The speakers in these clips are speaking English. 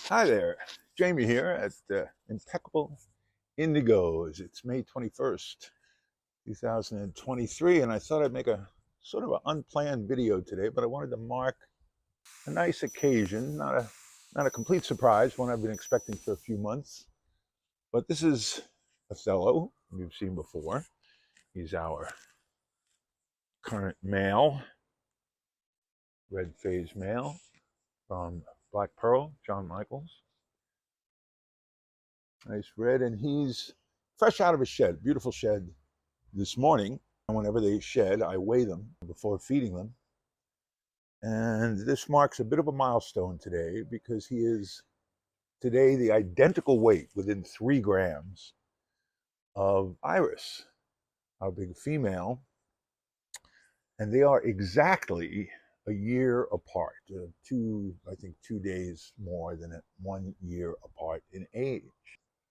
Hi there, Jamie here at Impeccable Indigos. It's May 21st, 2023, and I thought I'd make a sort of an unplanned video today, but I wanted to mark a nice occasion, not a complete surprise, one I've been expecting for a few months. But this is Othello, you've seen before. He's our current male, red phase male from Black Pearl, John Michaels. Nice red, and he's fresh out of a shed, beautiful shed this morning. And whenever they shed, I weigh them before feeding them. And this marks a bit of a milestone today because he is today the identical weight within 3 grams of Iris, our big female. And they are exactly a year apart, I think 2 days more than 1 year apart in age.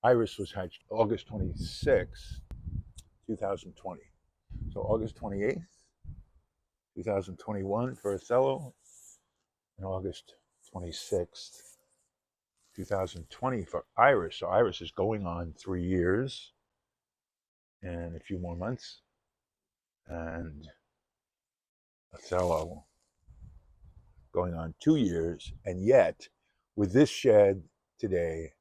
Iris was hatched August 26th, 2020. So August 28th, 2021 for Othello, and August 26th, 2020 for Iris. So Iris is going on 3 years and a few more months. And Othello going on 2 years. And yet, with this shed today,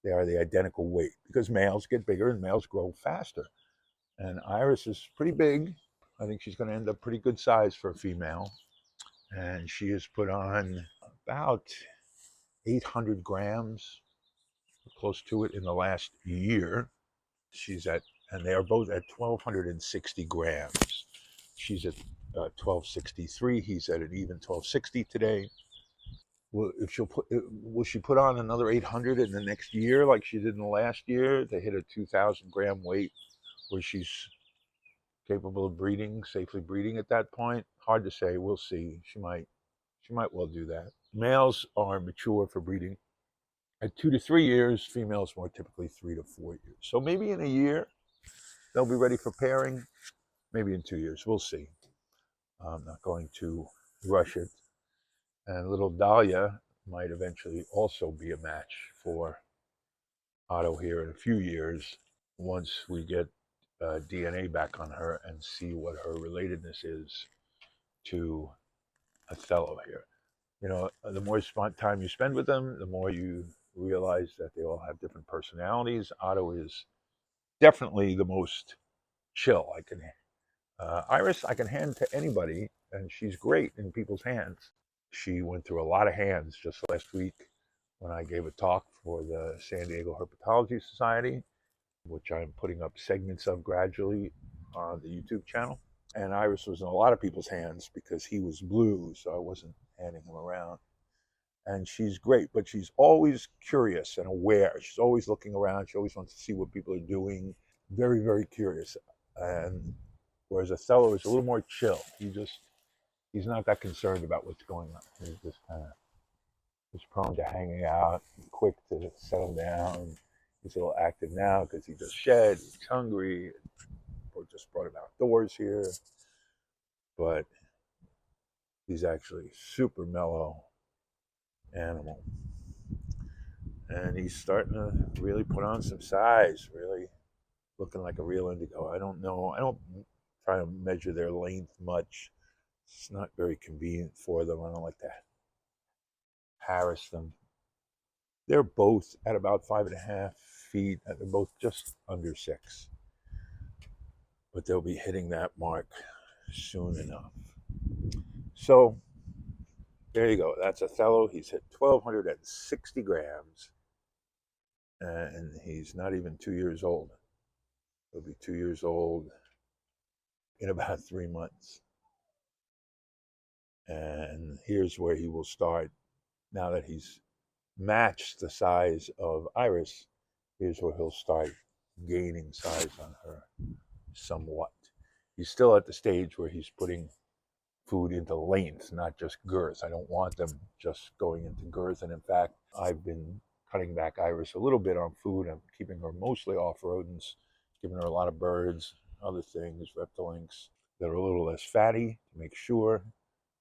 they are the identical weight because males get bigger and males grow faster. And Iris is pretty big. I think she's going to end up pretty good size for a female. And she has put on about 800 grams, close to it, in the last year. And they are both at 1,260 grams. She's at 1,263. He's at an even 1,260 today. Will she put on another 800 in the next year like she did in the last year to hit a 2,000 gram weight where she's capable of safely breeding at that point? Hard to say. We'll see. She might well do that. Males are mature for breeding at 2 to 3 years. Females more typically 3 to 4 years. So maybe in a year they'll be ready for pairing. Maybe in 2 years. We'll see. I'm not going to rush it. And little Dahlia might eventually also be a match for Otto here in a few years once we get DNA back on her and see what her relatedness is to Othello here. You know, the more time you spend with them, the more you realize that they all have different personalities. Otto is definitely the most chill. Iris, I can hand to anybody, and she's great in people's hands. She went through a lot of hands just last week when I gave a talk for the San Diego Herpetology Society, which I'm putting up segments of gradually on the YouTube channel. And Iris was in a lot of people's hands because he was blue, so I wasn't handing him around. And she's great, but she's always curious and aware. She's always looking around. She always wants to see what people are doing. Very, very curious. And whereas Othello is a little more chill. He's not that concerned about what's going on. He's just kind of He's prone to hanging out, quick to settle down. He's a little active now because he just shed. He's hungry. Or just brought him outdoors here, but he's actually super mellow animal, and he's starting to really put on some size. Really looking like a real indigo. I don't know. I don't try to measure their length much. It's not very convenient for them. I don't like to harass them. They're both at about 5.5 feet. They're both just under 6. But they'll be hitting that mark soon enough. So there you go. That's Othello. He's hit 1,260 grams. And he's not even 2 years old. He'll be 2 years old in about 3 months. And here's where he will start. Now that he's matched the size of Iris, here's where he'll start gaining size on her somewhat. He's still at the stage where he's putting food into length, not just girth. I don't want them just going into girth. And in fact, I've been cutting back Iris a little bit on food. I'm keeping her mostly off rodents, giving her a lot of birds, other things, reptilinks that are a little less fatty to make sure.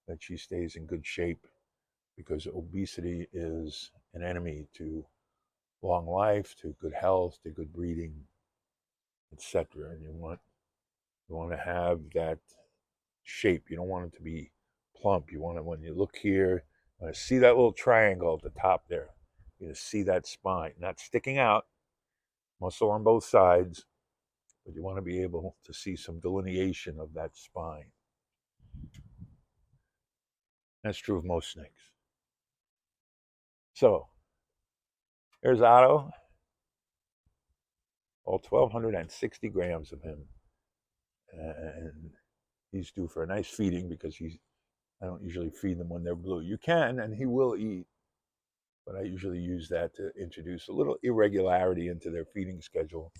that she stays in good shape, because obesity is an enemy to long life, to good health, to good breeding, etc. And you want to have that shape. You don't want it to be plump. You want it, when you look here, you want to see that little triangle at the top there. You see that spine, not sticking out, muscle on both sides, but you want to be able to see some delineation of that spine. That's true of most snakes. So there's Otto, all 1,260 grams of him. And he's due for a nice feeding, because I don't usually feed them when they're blue. You can, and he will eat, but I usually use that to introduce a little irregularity into their feeding schedule,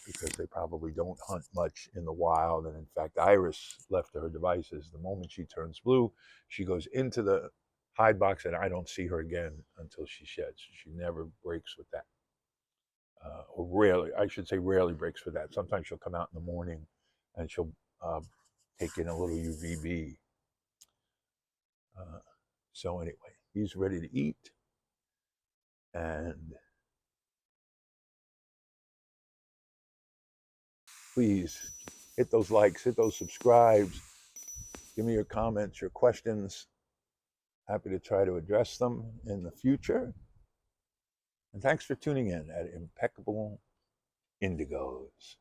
because they probably don't hunt much in the wild. And in fact, Iris, left to her devices, the moment she turns blue, she goes into the hide box, and I don't see her again until she sheds. She never breaks with that. Or rarely, I should say rarely breaks with that. Sometimes she'll come out in the morning and she'll take in a little UVB. So anyway, he's ready to eat. And please hit those likes, hit those subscribes, give me your comments, your questions. Happy to try to address them in the future. And thanks for tuning in at Impeccable Indigos.